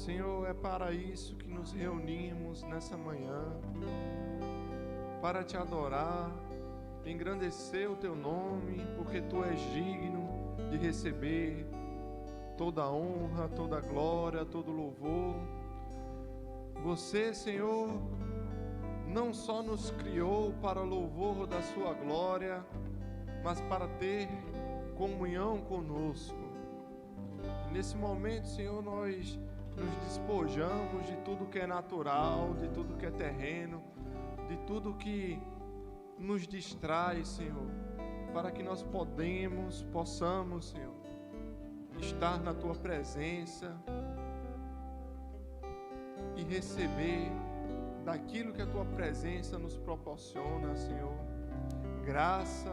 Senhor, é para isso que nos reunimos nessa manhã, para te adorar, engrandecer o teu nome, porque tu és digno de receber toda a honra, toda a glória, todo o louvor. Você, Senhor, não só nos criou para o louvor da sua glória, mas para ter comunhão conosco. Nesse momento, Senhor, nós nos despojamos de tudo que é natural, de tudo que é terreno, de tudo que nos distrai, Senhor, para que nós possamos, Senhor, estar na tua presença e receber daquilo que a tua presença nos proporciona, Senhor, graça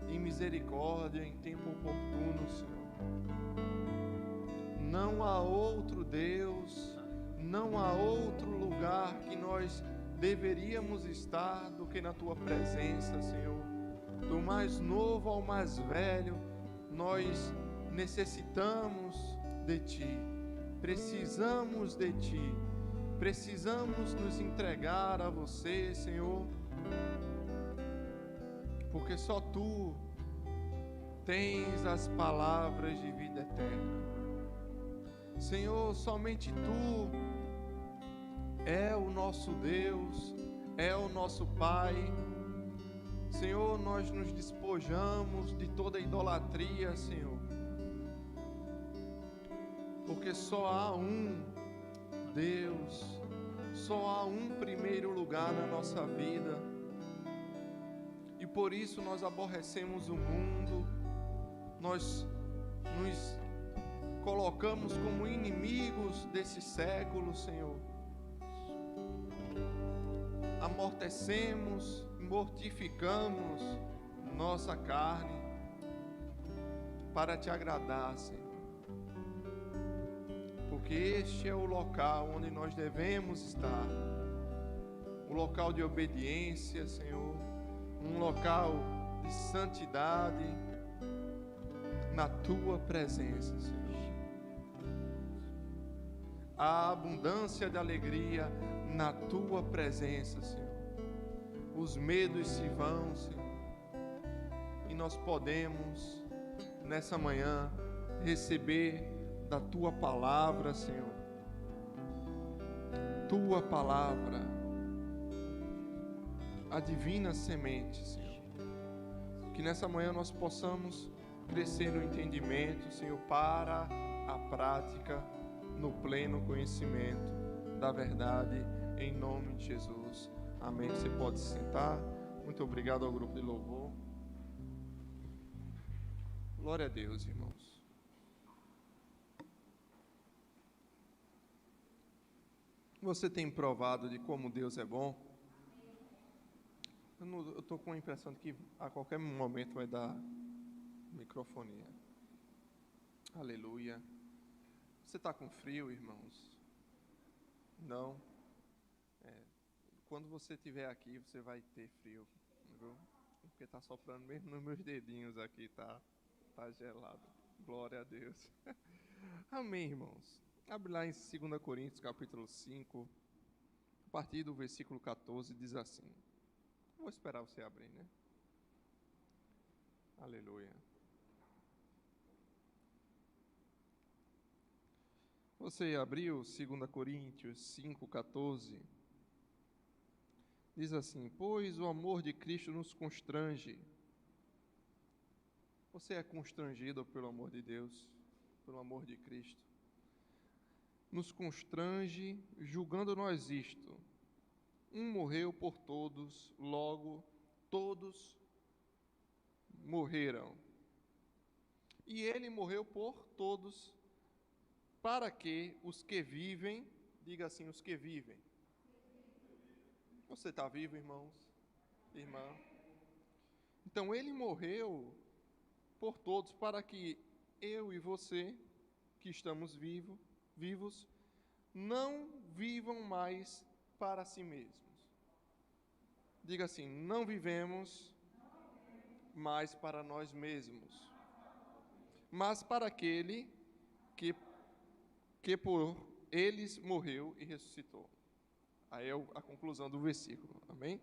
e misericórdia em tempo oportuno, Senhor. Não há outro Deus, não há outro lugar que nós deveríamos estar do que na tua presença, Senhor. Do mais novo ao mais velho, nós necessitamos de ti, precisamos de ti, precisamos nos entregar a você, Senhor, porque só tu tens as palavras de vida eterna. Senhor, somente tu é o nosso Deus, é o nosso Pai. Senhor, nós nos despojamos de toda idolatria, Senhor, porque só há um Deus, só há um primeiro lugar na nossa vida, e por isso nós aborrecemos o mundo, nós nos colocamos como inimigos desse século, Senhor, amortecemos, mortificamos nossa carne para te agradar, Senhor, porque este é o local onde nós devemos estar, um local de obediência, Senhor, um local de santidade na tua presença, Senhor. A abundância de alegria na tua presença, Senhor. Os medos se vão, Senhor, e nós podemos nessa manhã receber da tua palavra, Senhor, tua palavra, a divina semente, Senhor, que nessa manhã nós possamos crescer no entendimento, Senhor, para a prática no pleno conhecimento da verdade, em nome de Jesus. Amém. Você pode se sentar. Muito obrigado ao grupo de louvor. Glória a Deus, irmãos. Você tem provado de como Deus é bom? Eu estou com a impressão de que a qualquer momento vai dar microfonia. Aleluia. Você está com frio, irmãos? Não? Quando você estiver aqui, você vai ter frio, viu? Porque está soprando mesmo nos meus dedinhos aqui, tá gelado. Glória a Deus. Amém, irmãos. Abre lá em 2 Coríntios, capítulo 5, a partir do versículo 14, diz assim. Vou esperar você abrir, né? Aleluia. Você abriu 2 Coríntios 5,14, diz assim: pois o amor de Cristo nos constrange. Você é constrangido pelo amor de Deus, pelo amor de Cristo? Nos constrange, julgando nós isto: um morreu por todos, logo todos morreram. E ele morreu por todos, para que os que vivem, diga assim, os que vivem. Você está vivo, irmãos? Irmã? Então ele morreu por todos, para que eu e você, que estamos vivos, não vivam mais para si mesmos. Diga assim: não vivemos mais para nós mesmos, mas para aquele que por eles morreu e ressuscitou. Aí é a conclusão do versículo, amém?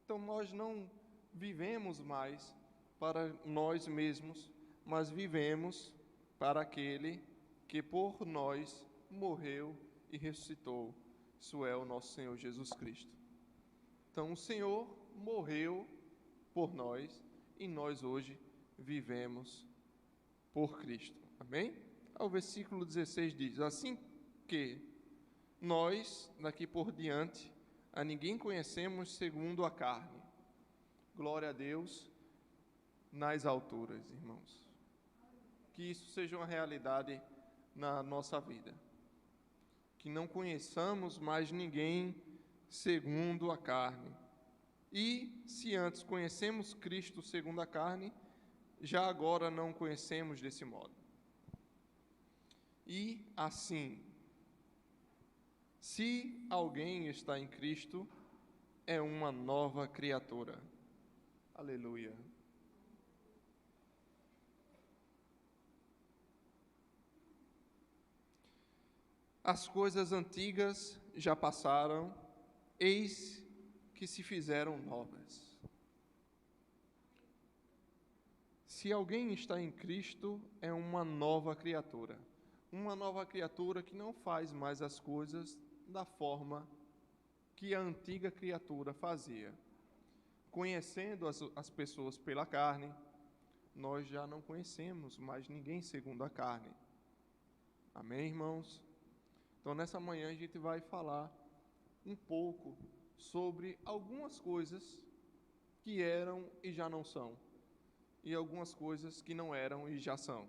Então nós não vivemos mais para nós mesmos, mas vivemos para aquele que por nós morreu e ressuscitou. Isso é o nosso Senhor Jesus Cristo. Então o Senhor morreu por nós e nós hoje vivemos por Cristo. Amém? O versículo 16 diz: assim que nós, daqui por diante, a ninguém conhecemos segundo a carne. Glória a Deus nas alturas, irmãos. Que isso seja uma realidade na nossa vida. Que não conheçamos mais ninguém segundo a carne. E se antes conhecemos Cristo segundo a carne, já agora não conhecemos desse modo. E assim, se alguém está em Cristo, é uma nova criatura. Aleluia. As coisas antigas já passaram, eis que se fizeram novas. Se alguém está em Cristo, é uma nova criatura. Uma nova criatura que não faz mais as coisas da forma que a antiga criatura fazia. Conhecendo as pessoas pela carne, nós já não conhecemos mais ninguém segundo a carne. Amém, irmãos? Então, nessa manhã a gente vai falar um pouco sobre algumas coisas que eram e já não são, e algumas coisas que não eram e já são.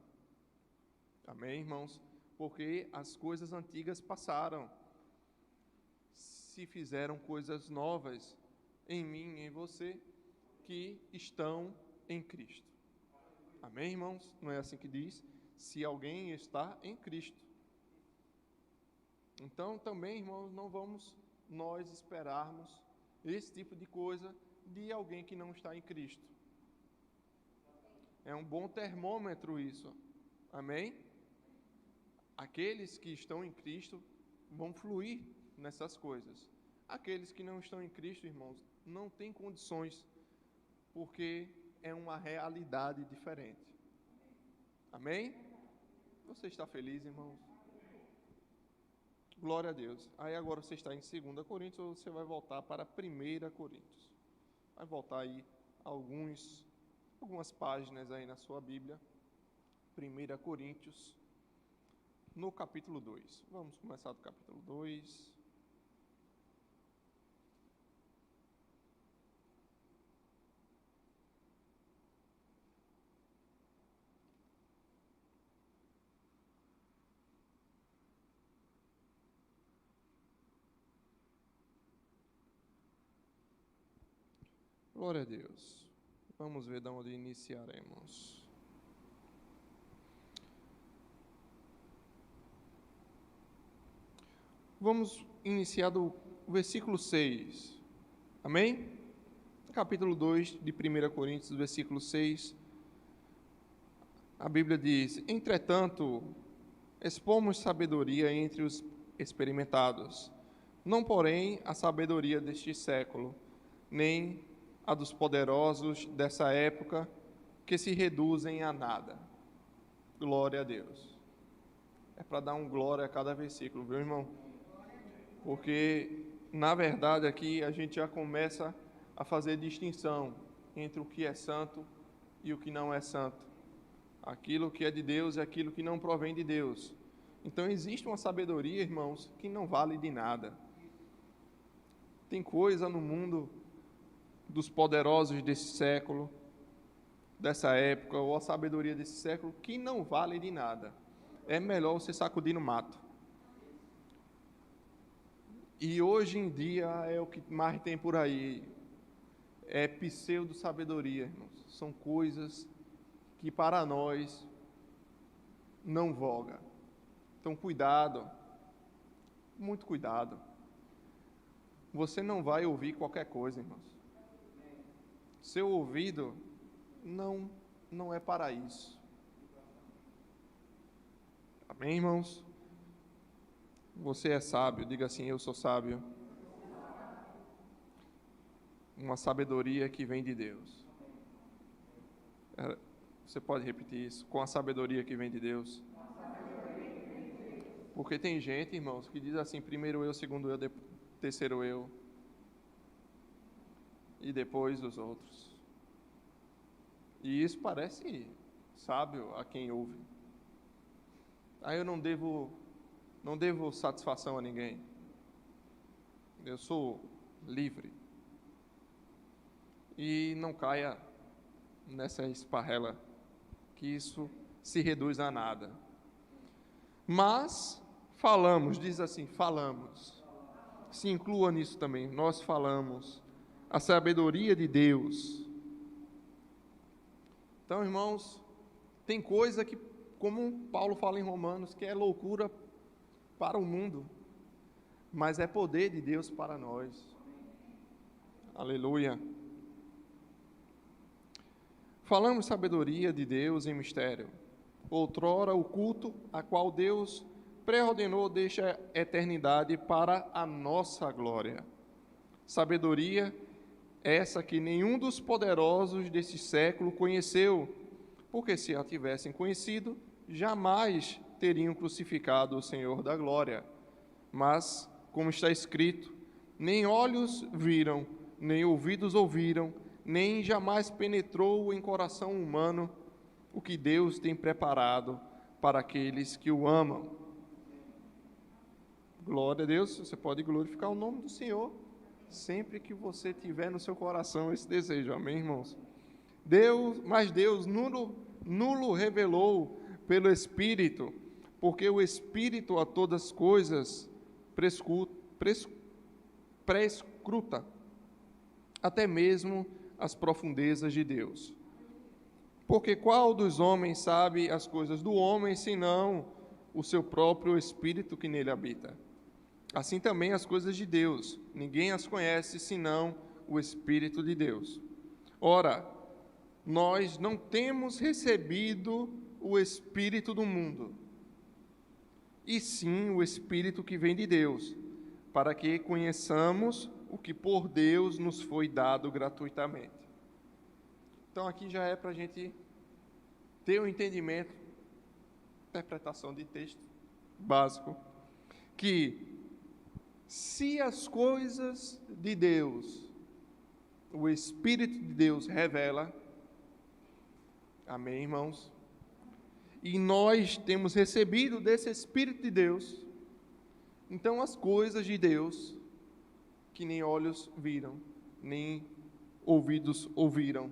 Amém, irmãos? Porque as coisas antigas passaram, se fizeram coisas novas em mim e em você, que estão em Cristo. Amém, irmãos? Não é assim que diz? Se alguém está em Cristo. Então, também, irmãos, não vamos nós esperarmos esse tipo de coisa de alguém que não está em Cristo. É um bom termômetro isso. Amém? Aqueles que estão em Cristo vão fluir nessas coisas. Aqueles que não estão em Cristo, irmãos, não têm condições, porque é uma realidade diferente. Amém? Você está feliz, irmãos? Glória a Deus. Aí agora você está em 2 Coríntios ou você vai voltar para 1 Coríntios? Vai voltar aí algumas páginas aí na sua Bíblia. 1 Coríntios, no capítulo 2. Vamos começar do capítulo 2. Glória a Deus. Vamos ver de onde iniciaremos. Vamos iniciar do versículo 6. Amém? Capítulo 2 de 1 Coríntios, versículo 6. A Bíblia diz: entretanto, expomos sabedoria entre os experimentados, não porém a sabedoria deste século, nem a dos poderosos dessa época, que se reduzem a nada. Glória a Deus. É para dar um glória a cada versículo, viu, irmão? Porque, na verdade, aqui a gente já começa a fazer distinção entre o que é santo e o que não é santo. Aquilo que é de Deus e aquilo que não provém de Deus. Então, existe uma sabedoria, irmãos, que não vale de nada. Tem coisa no mundo dos poderosos desse século, dessa época, ou a sabedoria desse século, que não vale de nada. É melhor você sacudir no mato. E hoje em dia é o que mais tem por aí. É pseudo-sabedoria, irmãos. São coisas que para nós não voga. Então, cuidado. Muito cuidado. Você não vai ouvir qualquer coisa, irmãos. Seu ouvido não é para isso. Amém, irmãos? Você é sábio, diga assim: eu sou sábio. Uma sabedoria que vem de Deus. Você pode repetir isso? Com a sabedoria que vem de Deus. Porque tem gente, irmãos, que diz assim: primeiro eu, segundo eu, terceiro eu, e depois os outros. E isso parece sábio a quem ouve. Aí eu não devo satisfação a ninguém. Eu sou livre. E não caia nessa esparrela, que isso se reduz a nada. Mas falamos, diz assim, falamos. Se inclua nisso também, nós falamos a sabedoria de Deus. Então, irmãos, tem coisa que, como Paulo fala em Romanos, que é loucura para o mundo, mas é poder de Deus para nós. Aleluia. Falamos sabedoria de Deus em mistério. Outrora, o culto a qual Deus pré-ordenou desde a eternidade para a nossa glória. Sabedoria essa que nenhum dos poderosos desse século conheceu, porque se a tivessem conhecido, jamais teriam crucificado o Senhor da glória. Mas, como está escrito, nem olhos viram, nem ouvidos ouviram, nem jamais penetrou em coração humano o que Deus tem preparado para aqueles que o amam. Glória a Deus, você pode glorificar o nome do Senhor sempre que você tiver no seu coração esse desejo, amém, irmãos? Mas Deus nulo revelou pelo Espírito, porque o Espírito a todas as coisas prescruta, até mesmo as profundezas de Deus. Porque qual dos homens sabe as coisas do homem, senão o seu próprio Espírito que nele habita? Assim também as coisas de Deus, ninguém as conhece, senão o Espírito de Deus. Ora, nós não temos recebido o Espírito do mundo, e sim o Espírito que vem de Deus, para que conheçamos o que por Deus nos foi dado gratuitamente. Então aqui já é para a gente ter um entendimento, interpretação de texto básico, que se as coisas de Deus, o Espírito de Deus revela, amém, irmãos? E nós temos recebido desse Espírito de Deus, então as coisas de Deus, que nem olhos viram, nem ouvidos ouviram,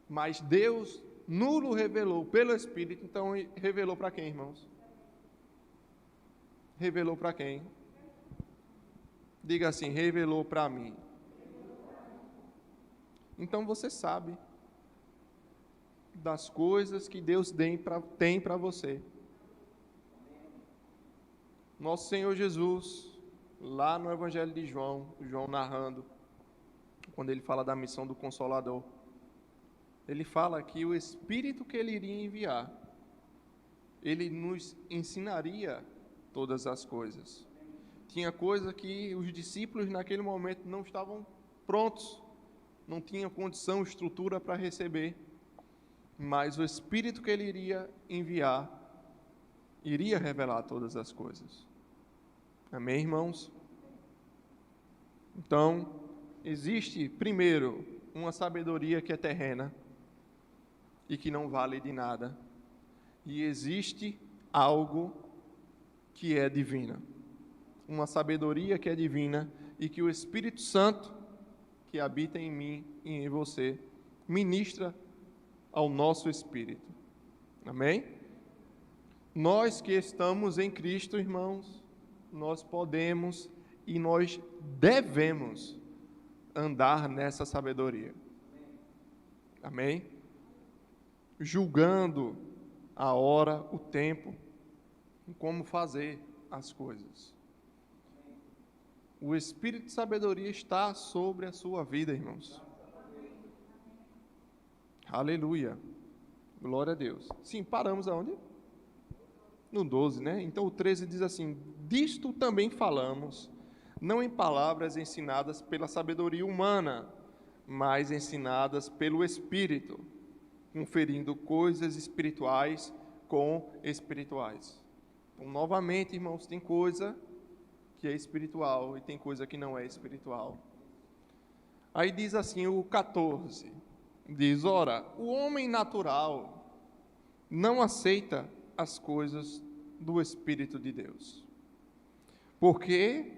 mas Deus nulo revelou pelo Espírito. Então revelou para quem, irmãos? Revelou para quem? Diga assim: revelou para mim. Então você sabe das coisas que Deus tem para você. Nosso Senhor Jesus, lá no Evangelho de João narrando, quando ele fala da missão do Consolador, ele fala que o Espírito que ele iria enviar, ele nos ensinaria todas as coisas. Tinha coisa que os discípulos naquele momento não estavam prontos, não tinham condição, estrutura para receber, mas o Espírito que ele iria enviar, iria revelar todas as coisas. Amém, irmãos? Então, existe, primeiro, uma sabedoria que é terrena e que não vale de nada, e existe algo que é divina, uma sabedoria que é divina e que o Espírito Santo, que habita em mim e em você, ministra ao nosso espírito. Amém? Nós que estamos em Cristo, irmãos, nós podemos e nós devemos andar nessa sabedoria. Amém? Julgando a hora, o tempo, como fazer as coisas. O Espírito de sabedoria está sobre a sua vida, irmãos. Aleluia. Glória a Deus. Sim, paramos aonde? no 12, né? Então o 13 diz assim: disto também falamos, não em palavras ensinadas pela sabedoria humana, mas ensinadas pelo Espírito, conferindo coisas espirituais com espirituais. Então, novamente, irmãos, tem coisa que é espiritual e tem coisa que não é espiritual. Aí diz assim o 14, diz: ora, o homem natural não aceita as coisas do Espírito de Deus, porque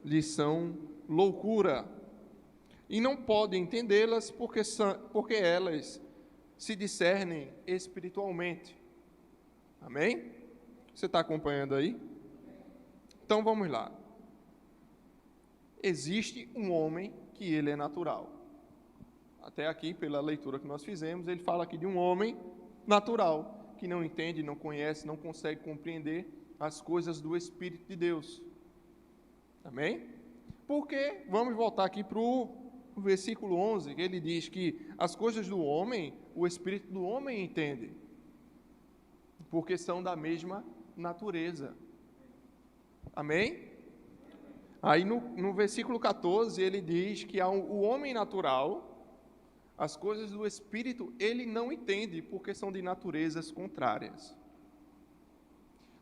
lhes são loucura, e não pode entendê-las porque elas se discernem espiritualmente. Amém? Você está acompanhando aí? Então vamos lá. Existe um homem que ele é natural. Até aqui, pela leitura que nós fizemos, ele fala aqui de um homem natural, que não entende, não conhece, não consegue compreender as coisas do Espírito de Deus. Amém? Porque, vamos voltar aqui para o versículo 11, que ele diz que as coisas do homem, o Espírito do homem entende, porque são da mesma natureza. Amém? Aí no versículo 14 ele diz que o homem natural, as coisas do Espírito, ele não entende, porque são de naturezas contrárias.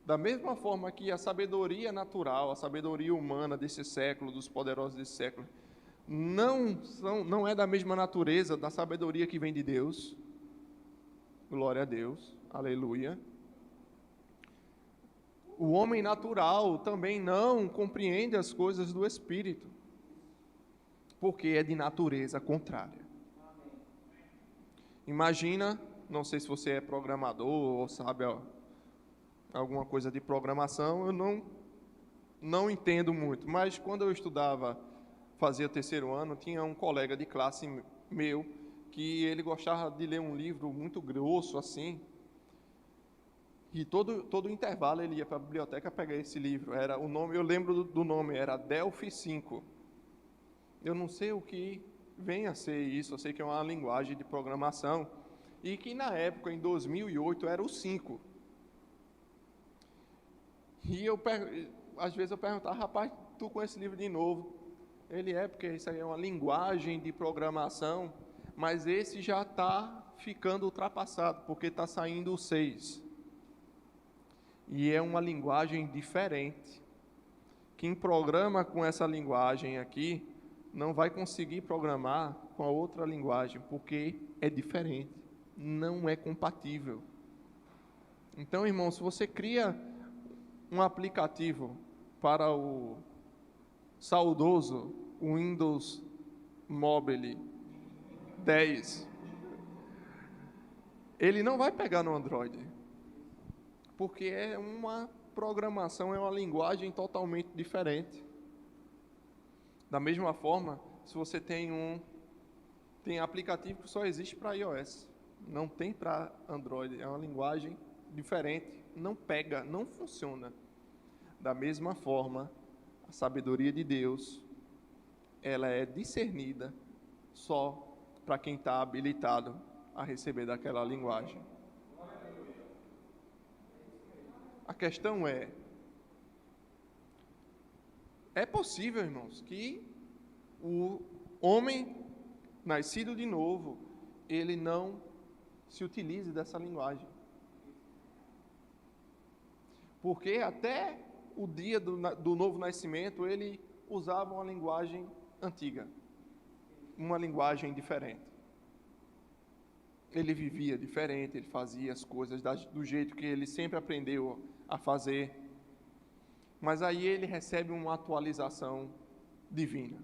Da mesma forma que a sabedoria natural, a sabedoria humana desse século, dos poderosos desse século, não é da mesma natureza da sabedoria que vem de Deus. Glória a Deus, aleluia. O homem natural também não compreende as coisas do Espírito, porque é de natureza contrária. Imagina, não sei se você é programador ou sabe alguma coisa de programação, eu não entendo muito, mas quando eu estudava, fazia terceiro ano, tinha um colega de classe meu, que ele gostava de ler um livro muito grosso assim, e todo intervalo ele ia para a biblioteca pegar esse livro. Era o nome, eu lembro do nome, era Delphi 5. Eu não sei o que vem a ser isso, eu sei que é uma linguagem de programação, e que na época, em 2008, era o 5. E às vezes eu perguntava: rapaz, tu com esse livro de novo? Ele porque isso aí é uma linguagem de programação, mas esse já está ficando ultrapassado, porque está saindo o 6. E é uma linguagem diferente. Quem programa com essa linguagem aqui não vai conseguir programar com a outra linguagem, porque é diferente, não é compatível. Então, irmão, se você cria um aplicativo para o saudoso Windows Mobile 10, ele não vai pegar no Android, porque é uma programação, é uma linguagem totalmente diferente. Da mesma forma, se você tem aplicativo que só existe para iOS, não tem para Android, é uma linguagem diferente, não pega, não funciona. Da mesma forma, a sabedoria de Deus, ela é discernida só para quem está habilitado a receber daquela linguagem. A questão é possível, irmãos, que o homem nascido de novo, ele não se utilize dessa linguagem. Porque até o dia do novo nascimento, ele usava uma linguagem antiga, uma linguagem diferente. Ele vivia diferente, ele fazia as coisas do jeito que ele sempre aprendeu a fazer. Mas aí ele recebe uma atualização divina.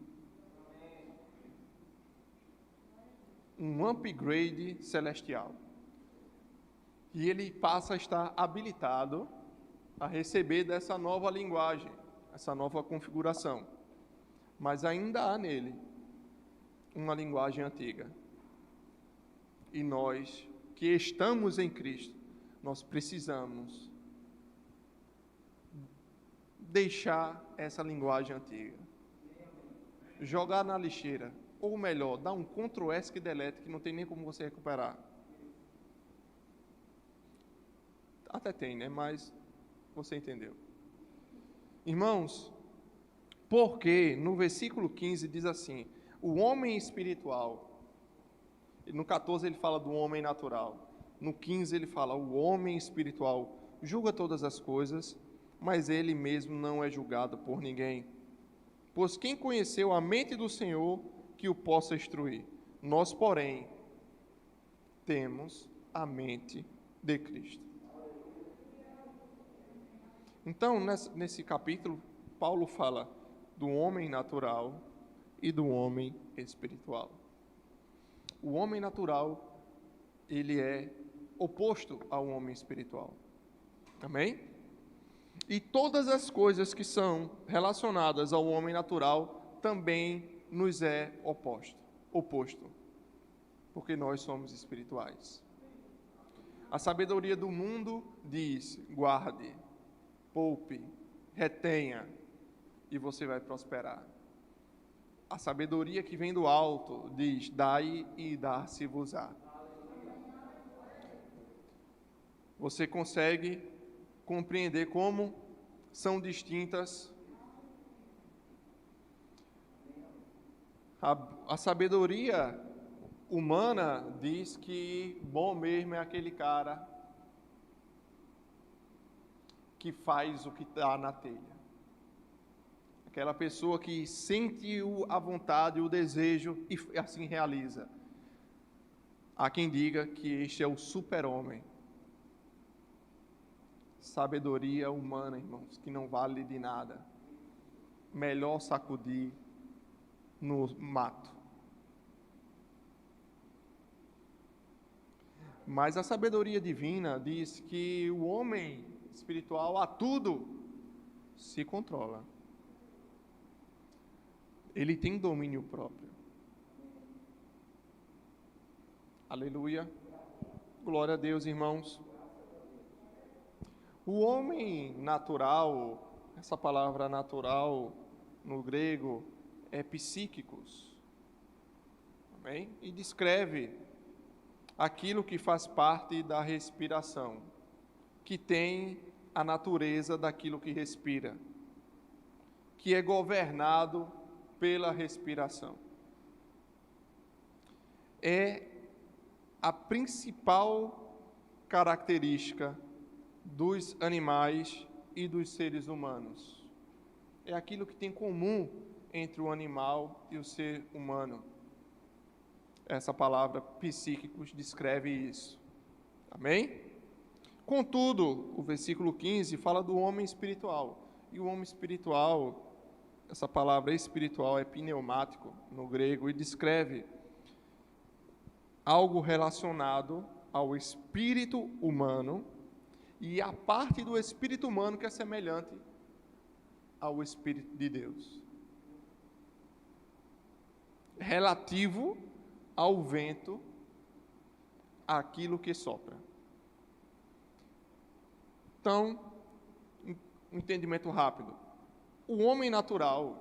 Um upgrade celestial. E ele passa a estar habilitado a receber dessa nova linguagem, essa nova configuração. Mas ainda há nele uma linguagem antiga. E nós, que estamos em Cristo, nós precisamos deixar essa linguagem antiga, jogar na lixeira, ou melhor, dar um Ctrl+S que delete, que não tem nem como você recuperar. Até tem, né? Mas você entendeu. Irmãos, porque no versículo 15 diz assim: o homem espiritual, no 14 ele fala do homem natural, no 15 ele fala: o homem espiritual julga todas as coisas, mas ele mesmo não é julgado por ninguém. Pois quem conheceu a mente do Senhor que o possa instruir? Nós, porém, temos a mente de Cristo. Então, nesse capítulo, Paulo fala do homem natural e do homem espiritual. O homem natural, ele é oposto ao homem espiritual. Amém? E todas as coisas que são relacionadas ao homem natural também nos é oposto, porque nós somos espirituais. A sabedoria do mundo diz: guarde, poupe, retenha, e você vai prosperar. A sabedoria que vem do alto diz: dai e dar-se-vos-á. Você consegue compreender como são distintas? A sabedoria humana diz que bom mesmo é aquele cara que faz o que está na telha. Aquela pessoa que sente a vontade, o desejo e assim realiza. Há quem diga que este é o super-homem. Sabedoria humana, irmãos, que não vale de nada. Melhor sacudir no mato. Mas a sabedoria divina diz que o homem espiritual a tudo se controla. Ele tem domínio próprio. Aleluia. Glória a Deus, irmãos. O homem natural, essa palavra natural no grego é psíquicos. Amém? E descreve aquilo que faz parte da respiração, que tem a natureza daquilo que respira, que é governado pela respiração. É a principal característica dos animais e dos seres humanos. É aquilo que tem comum entre o animal e o ser humano. Essa palavra psíquicos descreve isso. Amém? Contudo, o versículo 15 fala do homem espiritual. E o homem espiritual, essa palavra espiritual é pneumático no grego e descreve algo relacionado ao espírito humano e a parte do espírito humano que é semelhante ao Espírito de Deus. Relativo ao vento, aquilo que sopra. Então, entendimento rápido. O homem natural,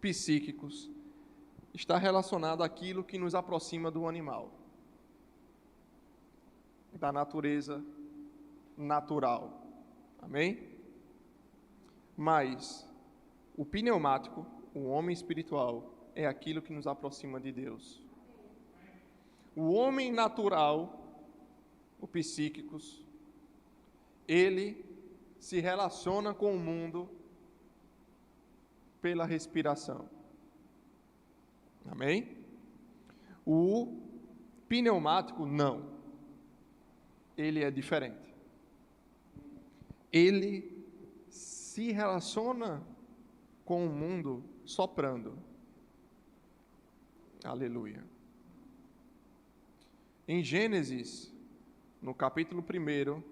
psíquicos, está relacionado àquilo que nos aproxima do animal, da natureza natural. Amém? Mas o pneumático, o homem espiritual, é aquilo que nos aproxima de Deus. O homem natural, o psíquicos, ele se relaciona com o mundo pela respiração. Amém? O pneumático, não. Ele é diferente. Ele se relaciona com o mundo soprando. Aleluia. Em Gênesis, no capítulo 1,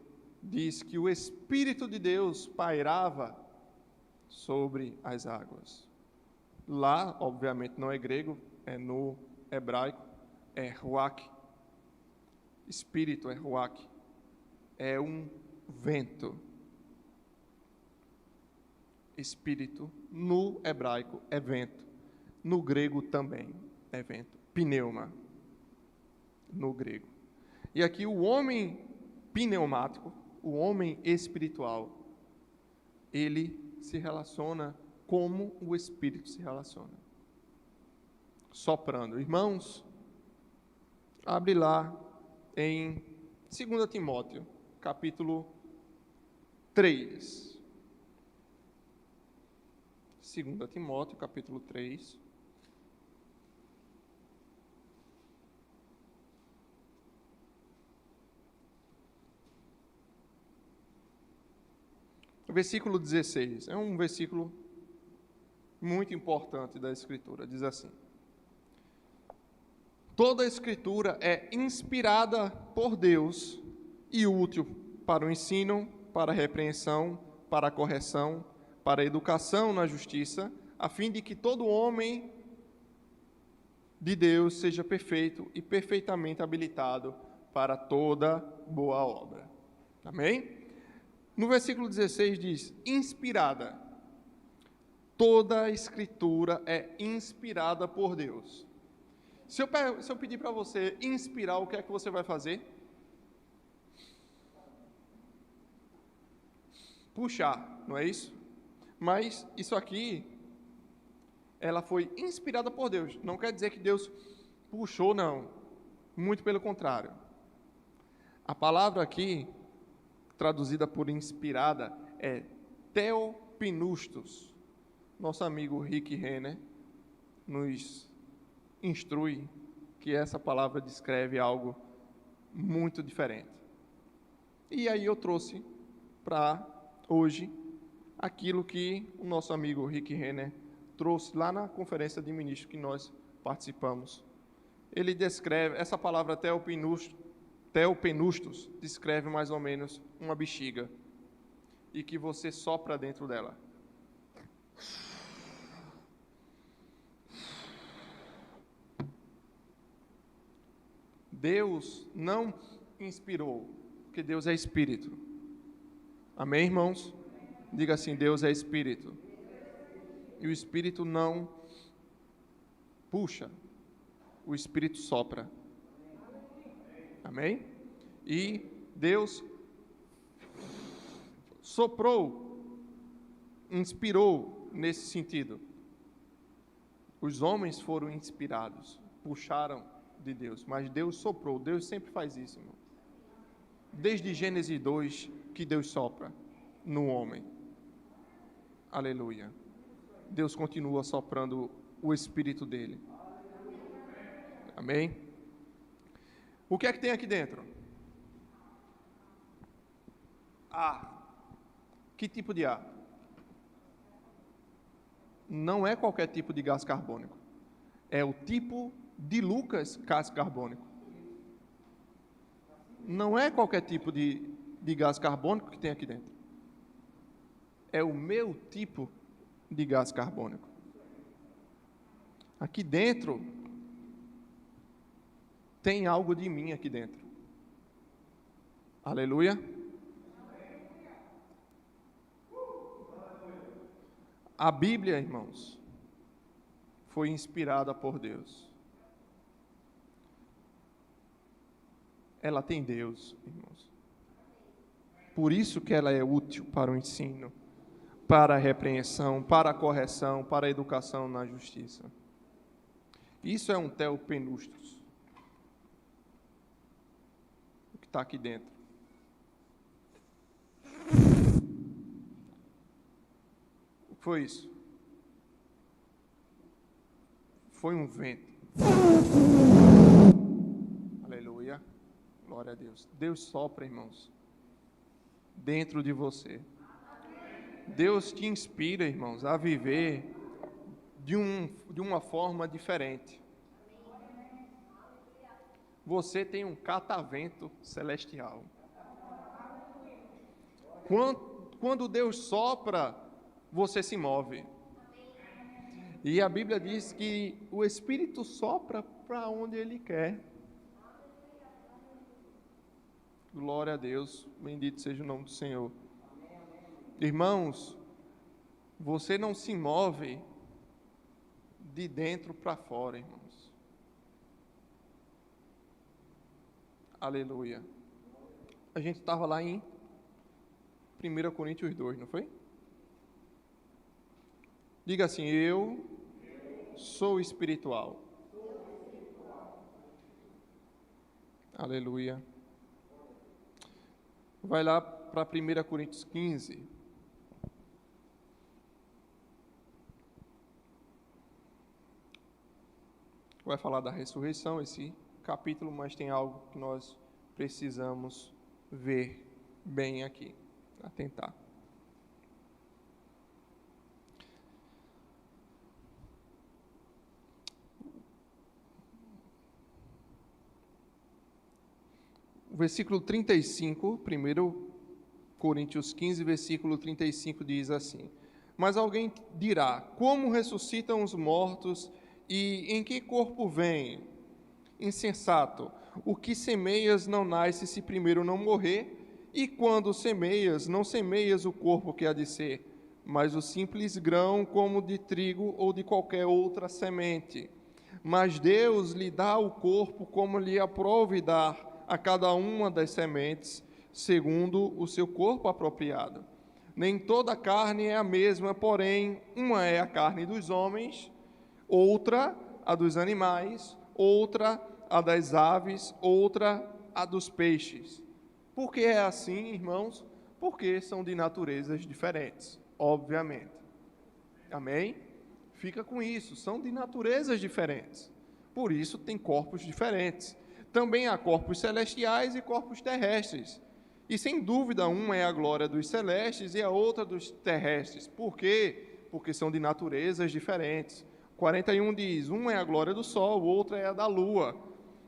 diz que o Espírito de Deus pairava sobre as águas. Lá, obviamente, não é grego, é no hebraico, é ruach. Espírito é ruach. É um vento. Espírito, no hebraico, é vento. No grego também é vento. Pneuma, no grego. E aqui o homem pneumático, o homem espiritual, ele se relaciona como o Espírito se relaciona. Soprando. Irmãos, abre lá em 2 Timóteo, capítulo 3. 2 Timóteo, capítulo 3. Versículo 16. É um versículo muito importante da Escritura. Diz assim: toda a Escritura é inspirada por Deus e útil para o ensino, para a repreensão, para a correção, para a educação na justiça, a fim de que todo homem de Deus seja perfeito e perfeitamente habilitado para toda boa obra. Amém? No versículo 16 diz, inspirada. Toda a Escritura é inspirada por Deus. Se eu pedir para você inspirar, o que é que você vai fazer? Puxar, não é isso? Mas isso aqui, ela foi inspirada por Deus. Não quer dizer que Deus puxou, não. Muito pelo contrário. A palavra aqui, traduzida por inspirada, é theopneustos. Nosso amigo Rick Renner nos instrui que essa palavra descreve algo muito diferente. E aí eu trouxe para hoje aquilo que o nosso amigo Rick Renner trouxe lá na conferência de ministros que nós participamos. Ele descreve, essa palavra theopneustos descreve mais ou menos uma bexiga e que você sopra dentro dela. Deus não inspirou, porque Deus é Espírito. Amém, irmãos? Diga assim, Deus é Espírito. E o Espírito não puxa, o Espírito sopra. Amém? E Deus soprou, inspirou nesse sentido. Os homens foram inspirados, puxaram de Deus, mas Deus soprou. Deus sempre faz isso, irmão. Desde Gênesis 2, que Deus sopra no homem. Aleluia. Deus continua soprando o Espírito dele. Amém? O que é que tem aqui dentro? Ar. Que tipo de ar? Não é qualquer tipo de gás carbônico. É o tipo de Lucas gás carbônico. Não é qualquer tipo de gás carbônico que tem aqui dentro. É o meu tipo de gás carbônico. Aqui dentro tem algo de mim aqui dentro. Aleluia. A Bíblia, irmãos, foi inspirada por Deus. Ela tem Deus, irmãos. Por isso que ela é útil para o ensino, para a repreensão, para a correção, para a educação na justiça. Isso é um theopneustos. O que está aqui dentro. O que foi isso? Foi um vento. Aleluia. Glória a Deus. Deus sopra, irmãos, dentro de você. Deus te inspira, irmãos, a viver de uma forma diferente. Você tem um catavento celestial. Quando Deus sopra, você se move. E a Bíblia diz que o Espírito sopra para onde Ele quer. Glória a Deus, bendito seja o nome do Senhor. Irmãos, você não se move de dentro para fora, irmãos. Aleluia. A gente estava lá em 1 Coríntios 2, não foi? Diga assim: eu sou espiritual. Aleluia. Vai lá para 1 Coríntios 15. Vai falar da ressurreição esse capítulo, mas tem algo que nós precisamos ver bem aqui, atentar. O versículo 35, 1 Coríntios 15, versículo 35 diz assim: mas alguém dirá, como ressuscitam os mortos e em que corpo vêm? Insensato, o que semeias não nasce se primeiro não morrer, e quando semeias, não semeias o corpo que há de ser, mas o simples grão como de trigo ou de qualquer outra semente. Mas Deus lhe dá o corpo como lhe aprouve dar a cada uma das sementes, segundo o seu corpo apropriado. Nem toda a carne é a mesma, porém, uma é a carne dos homens, outra a dos animais, outra a das aves, outra a dos peixes. Por que é assim, irmãos? Porque são de naturezas diferentes, obviamente. Amém? Fica com isso, são de naturezas diferentes. Por isso tem corpos diferentes. Também há corpos celestiais e corpos terrestres. E sem dúvida, uma é a glória dos celestes e a outra dos terrestres. Por quê? Porque são de naturezas diferentes. 41 diz, uma é a glória do sol, outra é a da lua.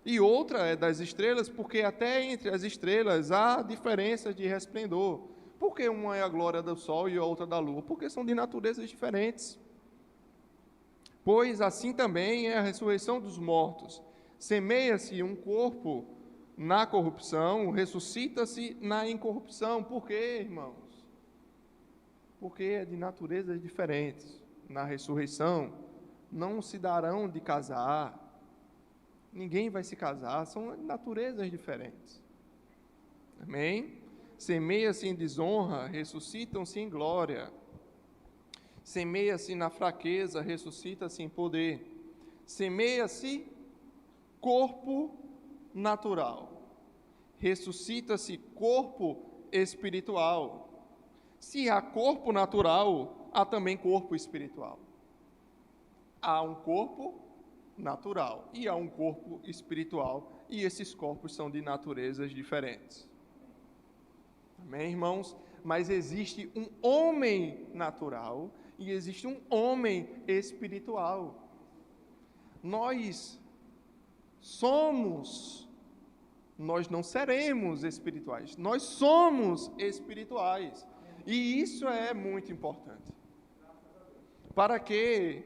E outra é das estrelas, porque até entre as estrelas há diferenças de resplendor. Por que uma é a glória do sol e a outra da lua? Porque são de naturezas diferentes. Pois assim também é a ressurreição dos mortos. Semeia-se um corpo na corrupção, ressuscita-se na incorrupção. Por quê, irmãos? Porque é de naturezas diferentes. Na ressurreição, não se darão de casar. Ninguém vai se casar, são naturezas diferentes. Amém? Semeia-se em desonra, ressuscitam-se em glória. Semeia-se na fraqueza, ressuscita-se em poder. Semeia-se corpo natural, ressuscita-se corpo espiritual. Se há corpo natural, há também corpo espiritual. Há um corpo natural e há um corpo espiritual, e esses corpos são de naturezas diferentes. Amém, irmãos? Mas existe um homem natural e existe um homem espiritual. Nós não seremos espirituais, nós somos espirituais, e isso é muito importante, para que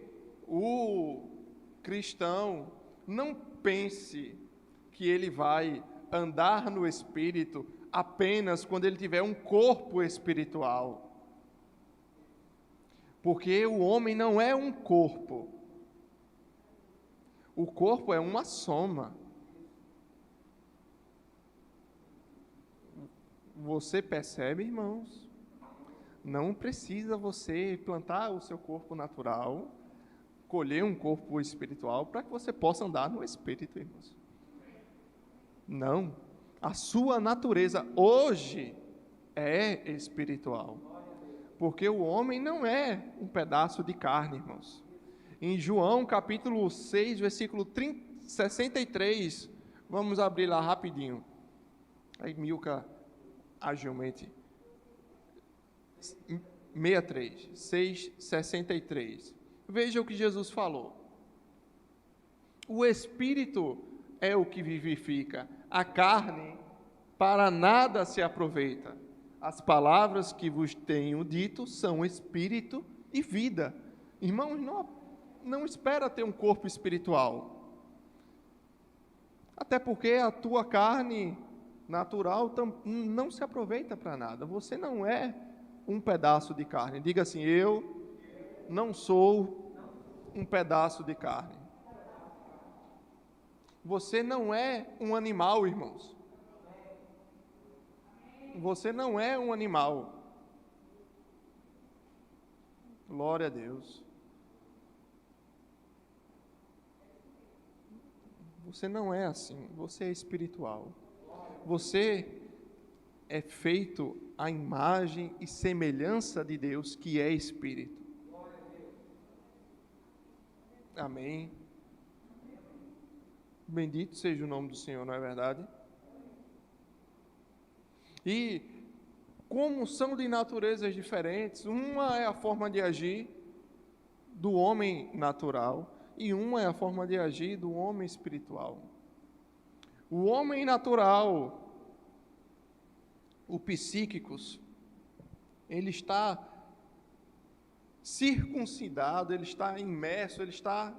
o cristão não pense que ele vai andar no Espírito apenas quando ele tiver um corpo espiritual, porque o homem não é um corpo. O corpo é uma soma. Você percebe, irmãos? Não precisa você plantar o seu corpo natural, colher um corpo espiritual, para que você possa andar no Espírito, irmãos. Não. A sua natureza hoje é espiritual. Porque o homem não é um pedaço de carne, irmãos. Em João, capítulo 6, versículo 63, vamos abrir lá rapidinho. Aí Milka, agilmente. 6:63. Veja o que Jesus falou. O Espírito é o que vivifica, a carne para nada se aproveita. As palavras que vos tenho dito são Espírito e vida. Irmãos, não espera ter um corpo espiritual. Até porque a tua carne natural não se aproveita para nada. Você não é um pedaço de carne. Diga assim, eu não sou um pedaço de carne. Você não é um animal, irmãos. Você não é um animal. Glória a Deus. Você não é assim, você é espiritual. Você é feito à imagem e semelhança de Deus, que é Espírito. Amém. Bendito seja o nome do Senhor, não é verdade? E como são de naturezas diferentes, uma é a forma de agir do homem natural e uma é a forma de agir do homem espiritual. O homem natural, o psíquicos, ele está circuncidado, ele está imerso, ele está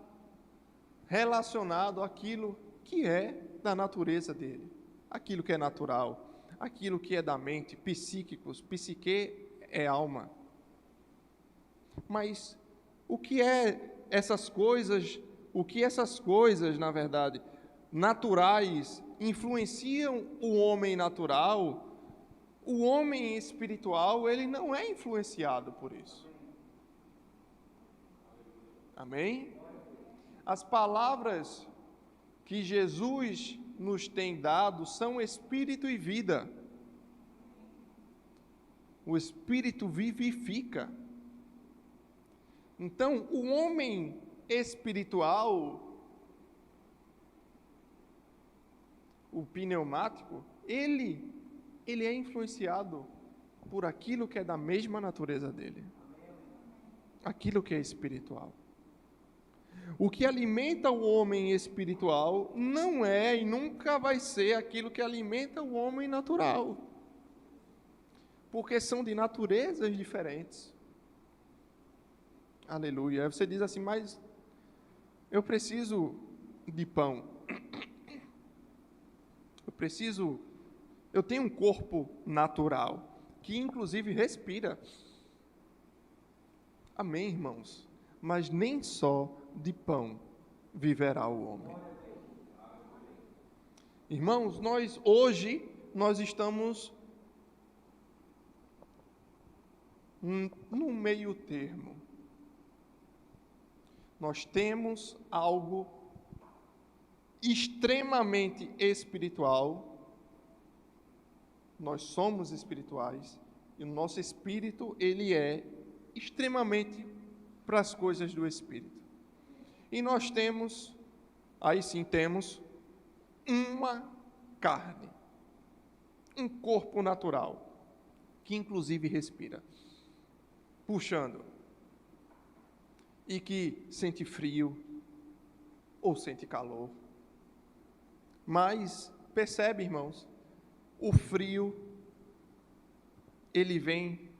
relacionado àquilo que é da natureza dele, aquilo que é natural, aquilo que é da mente, psíquicos, psique é alma. Mas o que essas coisas, na verdade, naturais, influenciam o homem natural? O homem espiritual, ele não é influenciado por isso. Amém? As palavras que Jesus nos tem dado são espírito e vida. O espírito vivifica. Então, o homem espiritual, o pneumático, ele é influenciado por aquilo que é da mesma natureza dele. Aquilo que é espiritual. O que alimenta o homem espiritual não é e nunca vai ser aquilo que alimenta o homem natural. Porque são de naturezas diferentes. Aleluia. Aí você diz assim, mas eu preciso de pão. Eu tenho um corpo natural, que inclusive respira. Amém, irmãos? Mas nem só de pão viverá o homem. Irmãos, hoje nós estamos no meio termo. Nós temos algo extremamente espiritual. Nós somos espirituais e o nosso espírito, ele é extremamente para as coisas do espírito. E nós temos, aí sim temos, uma carne, um corpo natural, que inclusive respira, puxando, e que sente frio ou sente calor. Mas, percebe, irmãos, o frio, ele vem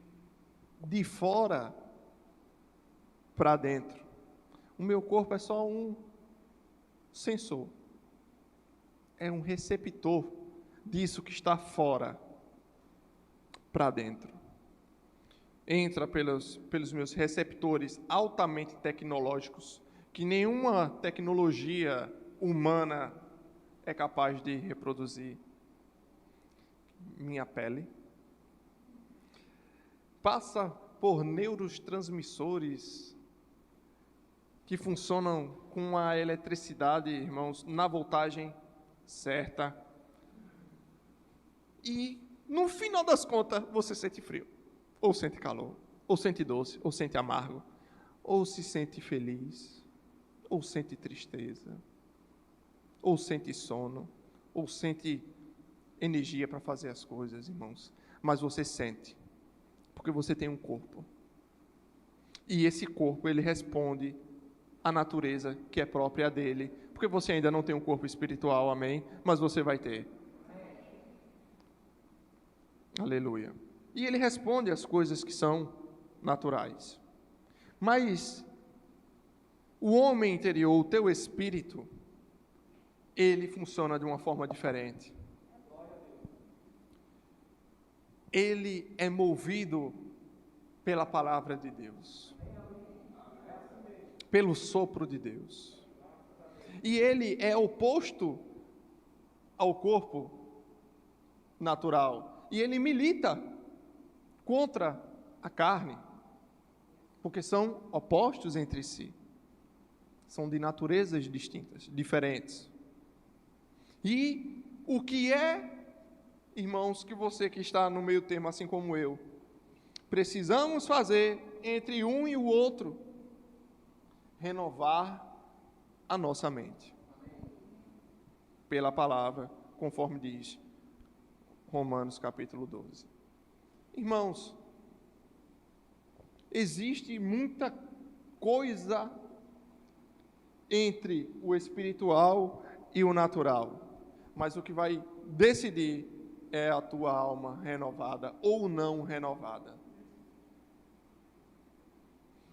de fora para dentro. O meu corpo é só um sensor, é um receptor disso que está fora para dentro. Entra pelos meus receptores altamente tecnológicos, que nenhuma tecnologia humana é capaz de reproduzir. Minha pele passa por neurotransmissores que funcionam com a eletricidade, irmãos, na voltagem certa. E, no final das contas, você sente frio, ou sente calor, ou sente doce, ou sente amargo, ou se sente feliz, ou sente tristeza, ou sente sono, ou sente energia para fazer as coisas, irmãos. Mas você sente, porque você tem um corpo. E esse corpo, ele responde à natureza que é própria dele, porque você ainda não tem um corpo espiritual, amém? Mas você vai ter. Aleluia. E ele responde às coisas que são naturais. Mas o homem interior, o teu espírito, ele funciona de uma forma diferente. Ele é movido pela palavra de Deus, pelo sopro de Deus. E ele é oposto ao corpo natural. e ele milita contra a carne, porque são opostos entre si. São de naturezas distintas, diferentes. E o que é, irmãos, que você que está no meio termo, assim como eu, precisamos fazer entre um e o outro? Renovar a nossa mente. Pela palavra, conforme diz Romanos capítulo 12. Irmãos, existe muita coisa entre o espiritual e o natural, mas o que vai decidir é a tua alma renovada ou não renovada.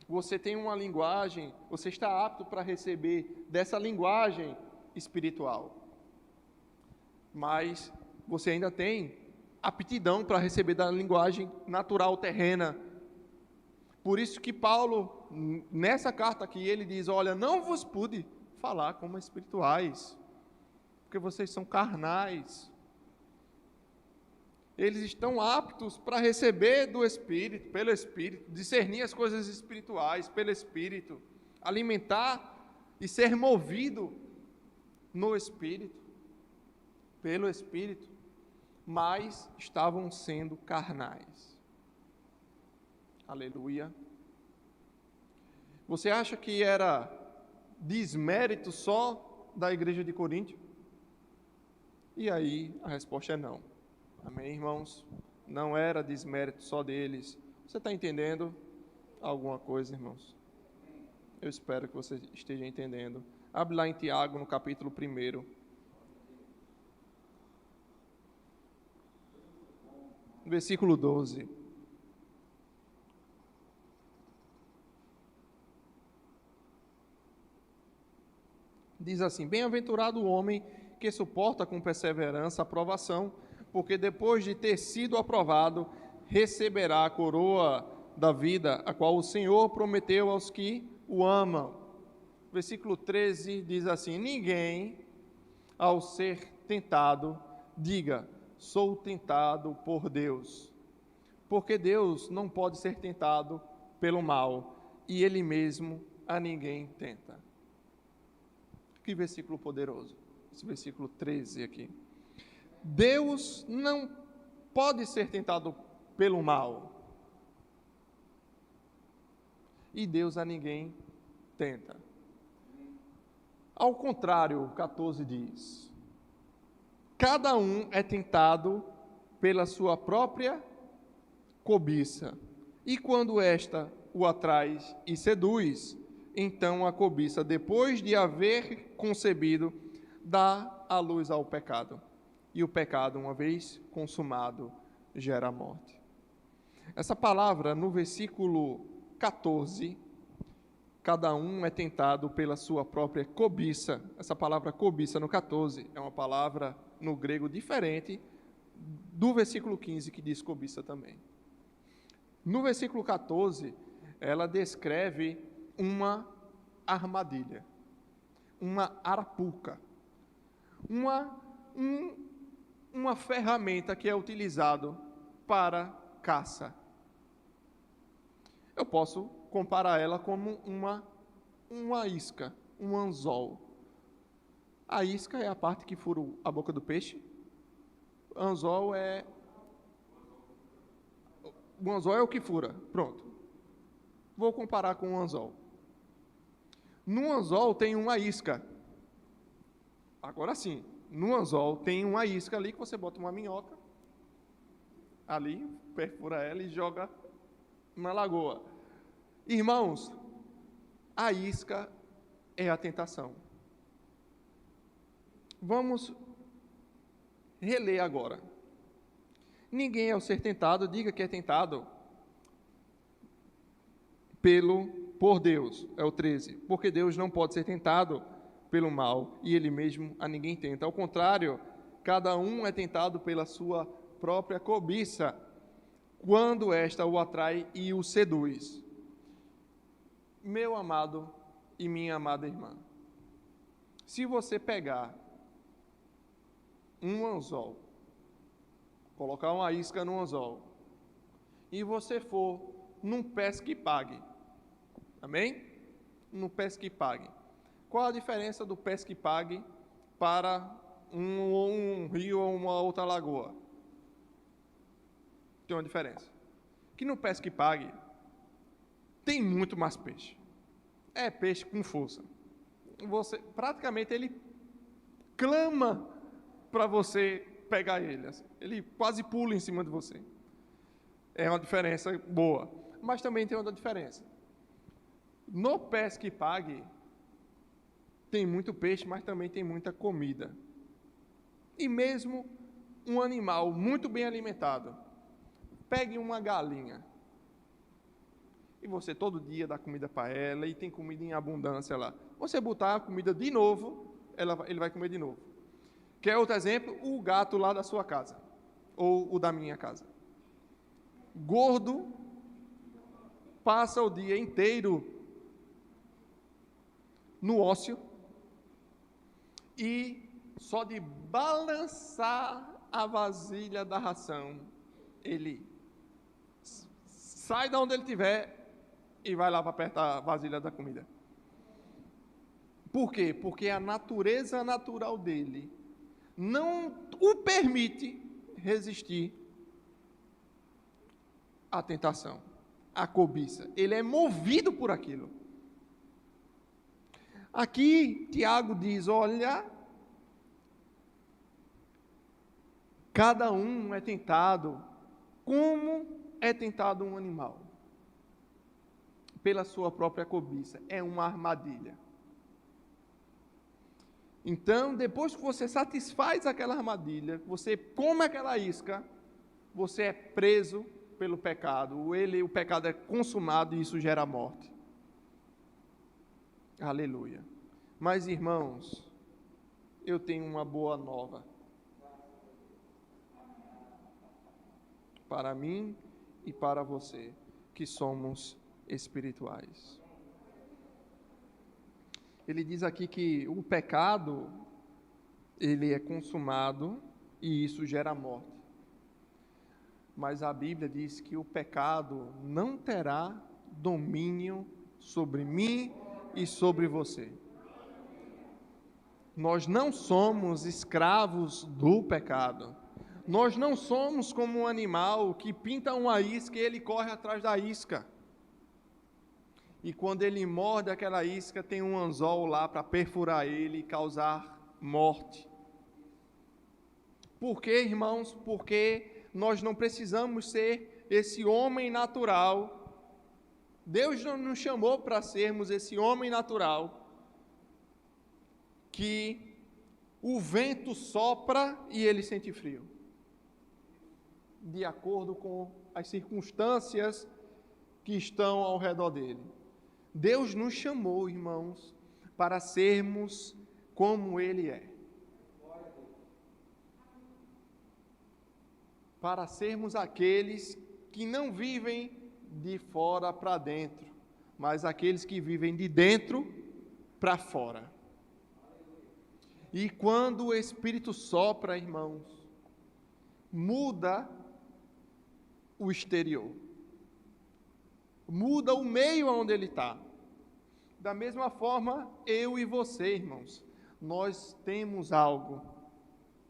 Você tem uma linguagem, você está apto para receber dessa linguagem espiritual, mas você ainda tem aptidão para receber da linguagem natural terrena. Por isso que Paulo, nessa carta aqui, ele diz, olha, não vos pude falar como espirituais, porque vocês são carnais. Eles estão aptos para receber do Espírito, pelo Espírito, discernir as coisas espirituais pelo Espírito, alimentar e ser movido no Espírito, pelo Espírito, mas estavam sendo carnais. Aleluia. Você acha que era desmérito só da igreja de Corinto? E aí a resposta é não. Amém, irmãos? Não era desmérito só deles. Você está entendendo alguma coisa, irmãos? Eu espero que você esteja entendendo. Abre lá em Tiago, no capítulo 1. Versículo 12. Diz assim: bem-aventurado o homem que suporta com perseverança a provação, porque depois de ter sido aprovado, receberá a coroa da vida, a qual o Senhor prometeu aos que o amam. Versículo 13 diz assim: ninguém, ao ser tentado, diga, sou tentado por Deus, porque Deus não pode ser tentado pelo mal, e Ele mesmo a ninguém tenta. Que versículo poderoso, esse versículo 13 aqui. Deus não pode ser tentado pelo mal, e Deus a ninguém tenta. Ao contrário, o 14 diz: cada um é tentado pela sua própria cobiça, e quando esta o atrai e seduz, então a cobiça, depois de haver concebido, dá a luz ao pecado. E o pecado, uma vez consumado, gera a morte. Essa palavra, no versículo 14, cada um é tentado pela sua própria cobiça. Essa palavra cobiça no 14 é uma palavra no grego diferente do versículo 15, que diz cobiça também. No versículo 14, ela descreve uma armadilha, uma arapuca, uma ferramenta que é utilizado para caça. Eu posso comparar ela como uma isca, um anzol. A isca é a parte que fura a boca do peixe. O anzol é o que fura. Pronto. Vou comparar com o anzol. No anzol tem uma isca. Agora sim, no anzol tem uma isca ali que você bota uma minhoca ali, perfura ela e joga na lagoa. Irmãos, a isca é a tentação. Vamos reler agora. Ninguém, ao ser tentado, diga que é tentado por Deus, é o 13, porque Deus não pode ser tentado pelo mal, e Ele mesmo a ninguém tenta. Ao contrário, cada um é tentado pela sua própria cobiça, quando esta o atrai e o seduz. Meu amado e minha amada irmã, se você pegar um anzol colocar uma isca no anzol, e você for num pesque e pague, amém? No pesque e pague. Qual a diferença do pesque e pague para um rio ou uma outra lagoa? Tem uma diferença. Que no pesque e pague tem muito mais peixe. É peixe com força. Praticamente ele clama para você pegar ele. Assim. Ele quase pula em cima de você. É uma diferença boa. Mas também tem outra diferença. No pesque e pague tem muito peixe, mas também tem muita comida. E mesmo um animal muito bem alimentado, pegue uma galinha e você todo dia dá comida para ela e tem comida em abundância lá. Você botar a comida de novo, ele vai comer de novo. Quer outro exemplo? O gato lá da sua casa, ou o da minha casa. Gordo, passa o dia inteiro no ócio e só de balançar a vasilha da ração, ele sai de onde ele estiver e vai lá para perto da vasilha da comida. Por quê? Porque a natureza natural dele não o permite resistir à tentação, à cobiça. Ele é movido por aquilo. Aqui, Tiago diz, olha, cada um é tentado como é tentado um animal. Pela sua própria cobiça. É uma armadilha. Então, depois que você satisfaz aquela armadilha, você come aquela isca, você é preso pelo pecado. O pecado é consumado e isso gera morte. Aleluia. Mas, irmãos, eu tenho uma boa nova. Para mim e para você, que somos espirituais. Ele diz aqui que o pecado, ele é consumado e isso gera morte. Mas a Bíblia diz que o pecado não terá domínio sobre mim e sobre você. Nós não somos escravos do pecado. Nós não somos como um animal que pinta uma isca e ele corre atrás da isca. E quando ele morde aquela isca, tem um anzol lá para perfurar ele e causar morte. Por quê, irmãos? Porque nós não precisamos ser esse homem natural. Deus não nos chamou para sermos esse homem natural que o vento sopra e ele sente frio, de acordo com as circunstâncias que estão ao redor dele. Deus nos chamou, irmãos, para sermos como Ele é. Para sermos aqueles que não vivem de fora para dentro, mas aqueles que vivem de dentro para fora. E quando o Espírito sopra, irmãos, muda o exterior. Muda o meio onde ele está. Da mesma forma, eu e você, irmãos, nós temos algo,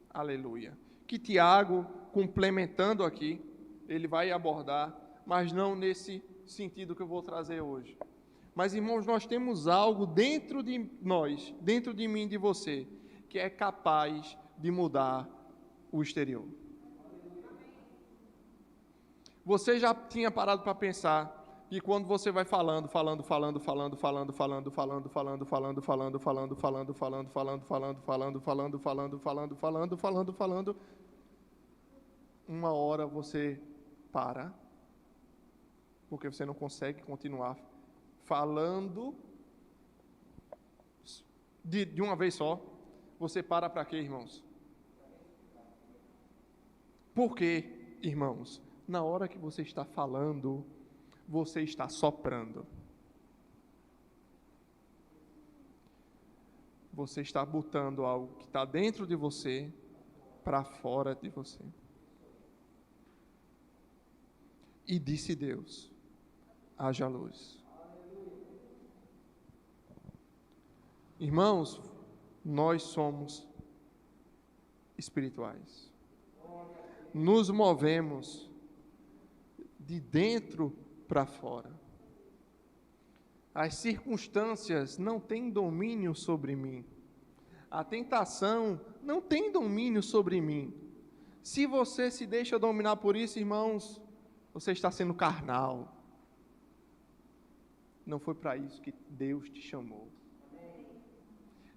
aleluia, que Tiago, complementando aqui, ele vai abordar, mas não nesse sentido que eu vou trazer hoje. Mas, irmãos, nós temos algo dentro de nós, dentro de mim e de você, que é capaz de mudar o exterior. Você já tinha parado para pensar que quando você vai falando, uma hora você para, porque você não consegue continuar falando de uma vez só. Você para quê, irmãos? Por quê, irmãos? Na hora que você está falando, você está soprando. Você está botando algo que está dentro de você para fora de você. E disse Deus: haja luz. Irmãos, nós somos espirituais. Nos movemos de dentro para fora. As circunstâncias não têm domínio sobre mim. A tentação não tem domínio sobre mim. Se você se deixa dominar por isso, irmãos, você está sendo carnal. Não foi para isso que Deus te chamou.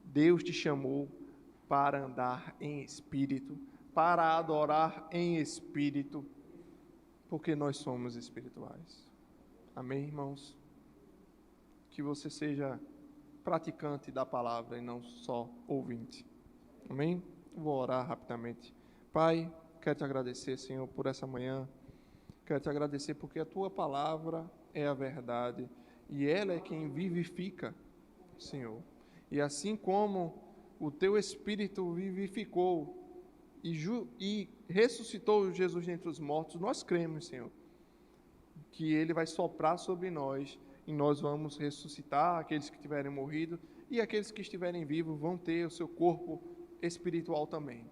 Deus te chamou para andar em espírito, para adorar em espírito, porque nós somos espirituais. Amém, irmãos? Que você seja praticante da palavra e não só ouvinte. Amém? Vou orar rapidamente. Pai, quero te agradecer, Senhor, por essa manhã. Quero te agradecer porque a tua palavra é a verdade e ela é quem vivifica, Senhor. E assim como o teu Espírito vivificou e ressuscitou Jesus dentre os mortos, nós cremos, Senhor, que Ele vai soprar sobre nós e nós vamos ressuscitar aqueles que tiverem morrido e aqueles que estiverem vivos vão ter o seu corpo espiritual também.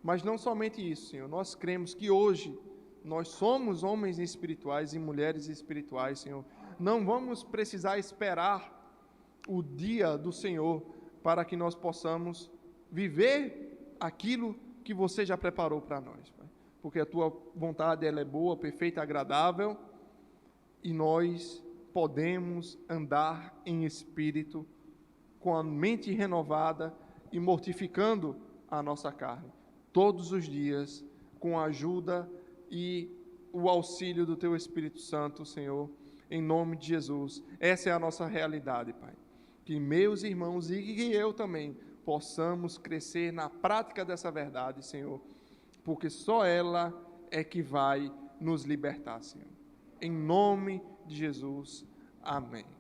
Mas não somente isso, Senhor, nós cremos que hoje nós somos homens espirituais e mulheres espirituais, Senhor. Não vamos precisar esperar o dia do Senhor para que nós possamos viver aquilo que você já preparou para nós, Pai. Porque a tua vontade ela é boa, perfeita, agradável e nós podemos andar em espírito com a mente renovada e mortificando a nossa carne todos os dias com a ajuda e o auxílio do teu Espírito Santo, Senhor, em nome de Jesus. Essa é a nossa realidade, Pai. Que meus irmãos e que eu também possamos crescer na prática dessa verdade, Senhor, porque só ela é que vai nos libertar, Senhor. Em nome de Jesus. Amém.